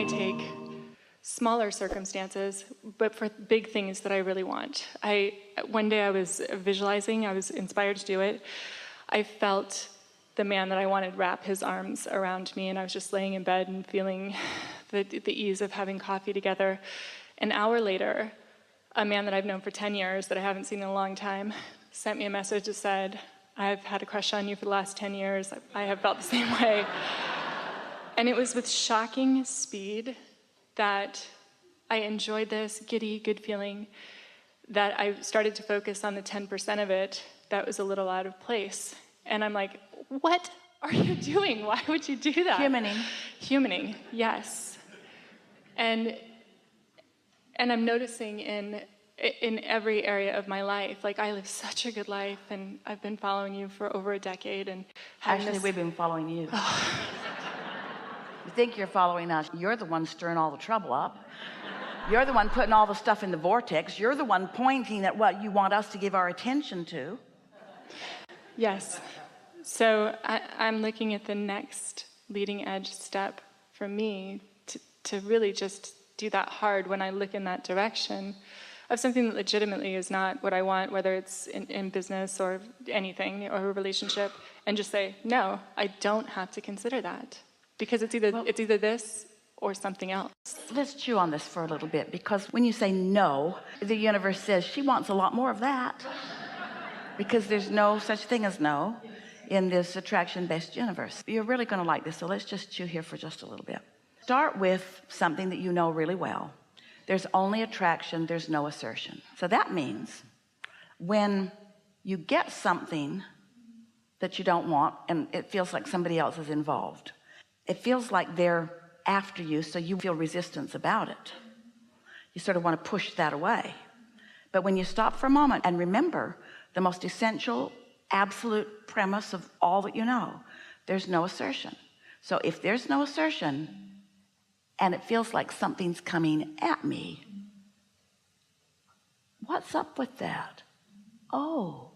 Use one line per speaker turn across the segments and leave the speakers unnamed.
I take smaller circumstances, but for big things that I really want. One day I was visualizing, I was inspired to do it. I felt the man that I wanted wrap his arms around me, and I was just laying in bed and feeling the ease of having coffee together. An hour later, a man that I've known for 10 years, that I haven't seen in a long time, sent me a message that said, I've had a crush on you for the last 10 years. I have felt the same way. And it was with shocking speed that I enjoyed this giddy, good feeling, that I started to focus on the 10% of it that was a little out of place. And I'm like, what are you doing? Why would you do that? Humaning, yes. And I'm noticing in every area of my life, like I live such a good life, and I've been following you for over a decade. And
actually, we've been following you. You think you're following us. You're the one stirring all the trouble up. You're the one putting all the stuff in the vortex. You're the one pointing at what you want us to give our attention to.
Yes. So I'm looking at the next leading edge step for me to really just do that hard when I look in that direction of something that legitimately is not what I want, whether it's in business or anything or a relationship, and just say, no, I don't have to consider that. Because it's either this or something else.
Let's chew on this for a little bit, because when you say no, the universe says she wants a lot more of that, because there's no such thing as no in this attraction-based universe. You're really going to like this, so let's just chew here for just a little bit. Start with something that you know really well. There's only attraction, there's no assertion. So that means when you get something that you don't want and it feels like somebody else is involved, it feels like they're after you, so you feel resistance about it. You sort of want to push that away. But when you stop for a moment and remember the most essential, absolute premise of all that you know, there's no assertion. So if there's no assertion and it feels like something's coming at me, what's up with that? Oh,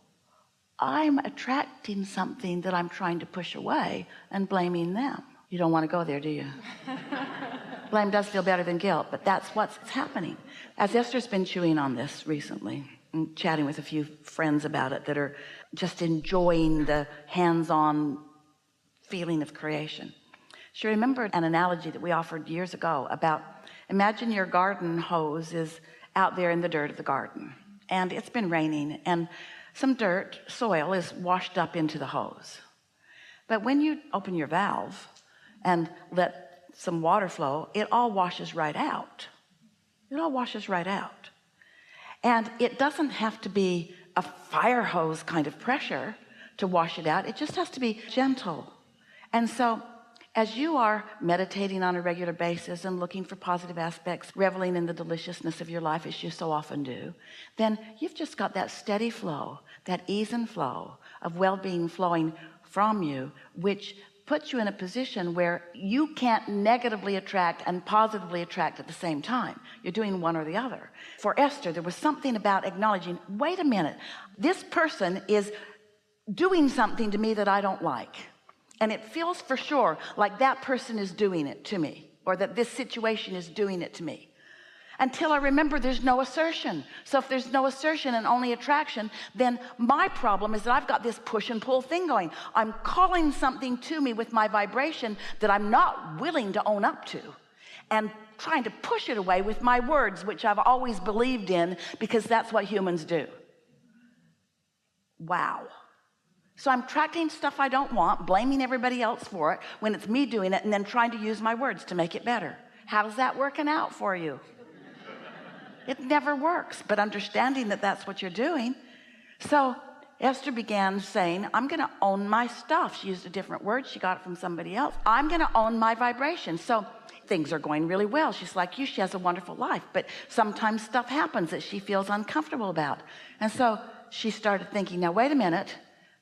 I'm attracting something that I'm trying to push away and blaming them. You don't want to go there, do you? Blame does feel better than guilt, but that's what's happening. As Esther's been chewing on this recently and chatting with a few friends about it that are just enjoying the hands-on feeling of creation, she remembered an analogy that we offered years ago about, imagine your garden hose is out there in the dirt of the garden, and it's been raining, and some dirt, soil, is washed up into the hose. But when you open your valve and let some water flow, it all washes right out. It all washes right out. And it doesn't have to be a fire hose kind of pressure to wash it out. It just has to be gentle. And so as you are meditating on a regular basis and looking for positive aspects, reveling in the deliciousness of your life as you so often do, then you've just got that steady flow, that ease and flow of well-being flowing from you, which puts you in a position where you can't negatively attract and positively attract at the same time. You're doing one or the other. For Esther, there was something about acknowledging, wait a minute, this person is doing something to me that I don't like. And it feels for sure like that person is doing it to me, or that this situation is doing it to me. Until I remember there's no assertion. So if there's no assertion and only attraction, then my problem is that I've got this push and pull thing going. I'm calling something to me with my vibration that I'm not willing to own up to, and trying to push it away with my words, which I've always believed in, because that's what humans do. Wow. So I'm attracting stuff I don't want, blaming everybody else for it when it's me doing it, and then trying to use my words to make it better. How's that working out for you? It never works, but understanding that that's what you're doing. So Esther began saying, I'm going to own my stuff. She used a different word. She got it from somebody else. I'm going to own my vibration. So things are going really well. She's like you. She has a wonderful life. But sometimes stuff happens that she feels uncomfortable about. And so she started thinking, now, wait a minute.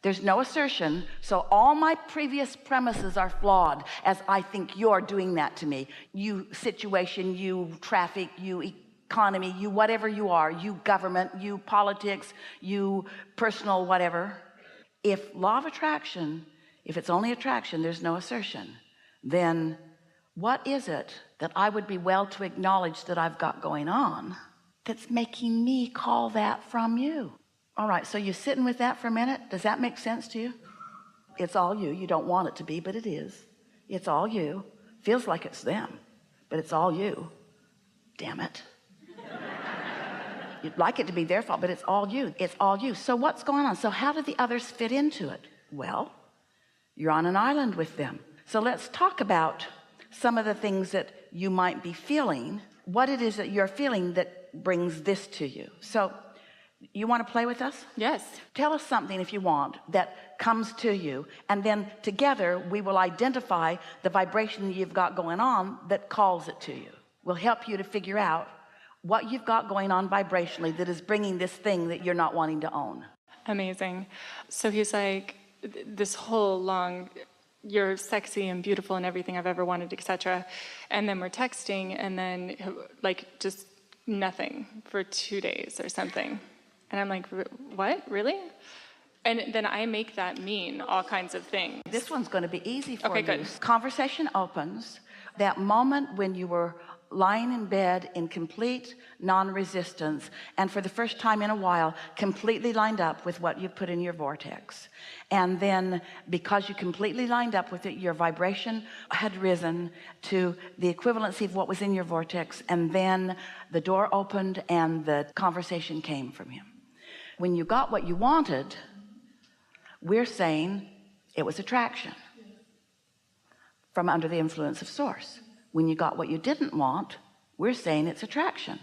There's no assertion. So all my previous premises are flawed, as I think you're doing that to me. You situation, you traffic, you economy, you whatever you are, you government, you politics, you personal whatever. If law of attraction, if it's only attraction, there's no assertion, then what is it that I would be well to acknowledge that I've got going on that's making me call that from you. All right, so you're sitting with that for a minute. Does that make sense to you? It's all you. You don't want it to be, but it is. It's all you. Feels like it's them, but it's all you. Damn it. You'd like it to be their fault, but it's all you. It's all you. So what's going on? So how do the others fit into it? Well, you're on an island with them. So let's talk about some of the things that you might be feeling, what it is that you're feeling that brings this to you. So you want to play with us?
Yes.
Tell us something, if you want, that comes to you, and then together we will identify the vibration you've got going on that calls it to you. We'll help you to figure out what you've got going on vibrationally that is bringing this thing that you're not wanting to own.
Amazing. So he's like, this whole long, you're sexy and beautiful and everything I've ever wanted, etc. And then we're texting, and then like just nothing for 2 days or something. And I'm like, what? Really? And then I make that mean all kinds of things.
This one's going to be easy for you.
Okay, good.
Conversation opens. That moment when you were lying in bed in complete non-resistance, and for the first time in a while, completely lined up with what you put in your vortex. And then because you completely lined up with it, your vibration had risen to the equivalency of what was in your vortex. And then the door opened and the conversation came from him. When you got what you wanted, we're saying it was attraction from under the influence of source. When you got what you didn't want, we're saying it's attraction.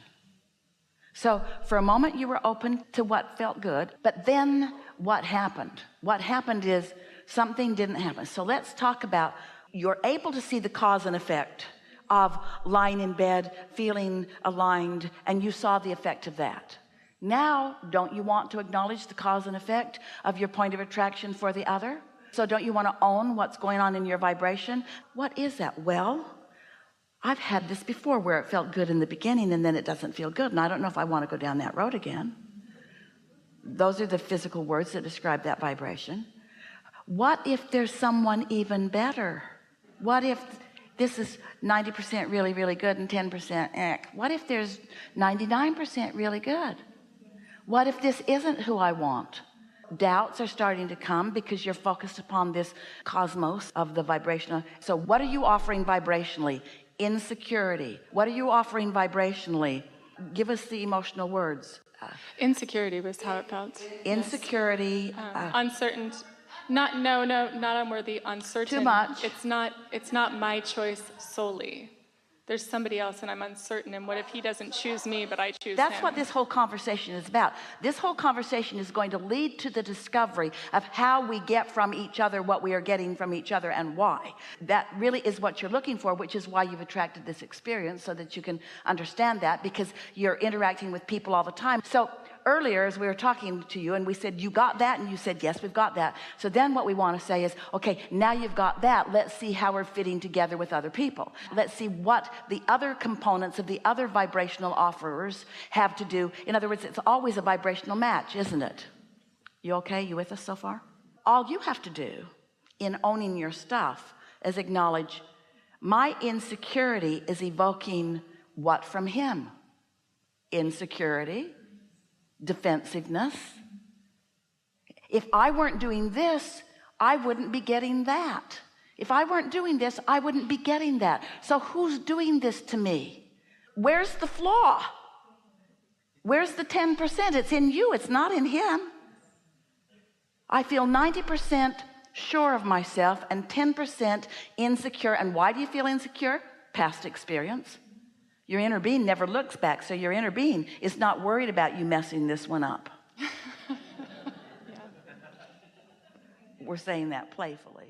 So for a moment you were open to what felt good, but then what happened? What happened is something didn't happen. So let's talk about, you're able to see the cause and effect of lying in bed, feeling aligned, and you saw the effect of that. Now, don't you want to acknowledge the cause and effect of your point of attraction for the other? So don't you want to own what's going on in your vibration? What is that? Well, I've had this before where it felt good in the beginning and then it doesn't feel good, and I don't know if I want to go down that road again. Those are the physical words that describe that vibration. What if there's someone even better? What if this is 90% really, really good and 10% eh? What if there's 99% really good? What if this isn't who I want? Doubts are starting to come because you're focused upon this cosmos of the vibrational. So what are you offering vibrationally? Insecurity. What are you offering vibrationally? Give us the emotional words.
Insecurity was how it felt.
Insecurity.
Uncertain. Not unworthy. Uncertain.
Too much.
It's not my choice solely. There's somebody else and I'm uncertain, and what if he doesn't choose me but I choose him?
That's what this whole conversation is about. This whole conversation is going to lead to the discovery of how we get from each other what we are getting from each other and why. That really is what you're looking for, which is why you've attracted this experience, so that you can understand that, because you're interacting with people all the time. So earlier, as we were talking to you and we said, you got that? And you said, yes, we've got that. So then what we want to say is, okay, now you've got that. Let's see how we're fitting together with other people. Let's see what the other components of the other vibrational offerers have to do. In other words, it's always a vibrational match, isn't it? You okay? You with us so far? All you have to do in owning your stuff is acknowledge, my insecurity is evoking what from him? Insecurity. Defensiveness. If I weren't doing this, I wouldn't be getting that. If I weren't doing this, I wouldn't be getting that. So who's doing this to me? Where's the flaw? Where's the 10%? It's in you. It's not in him. I feel 90% sure of myself and 10% insecure. And why do you feel insecure? Past experience. Your inner being never looks back, so your inner being is not worried about you messing this one up. Yeah. We're saying that playfully.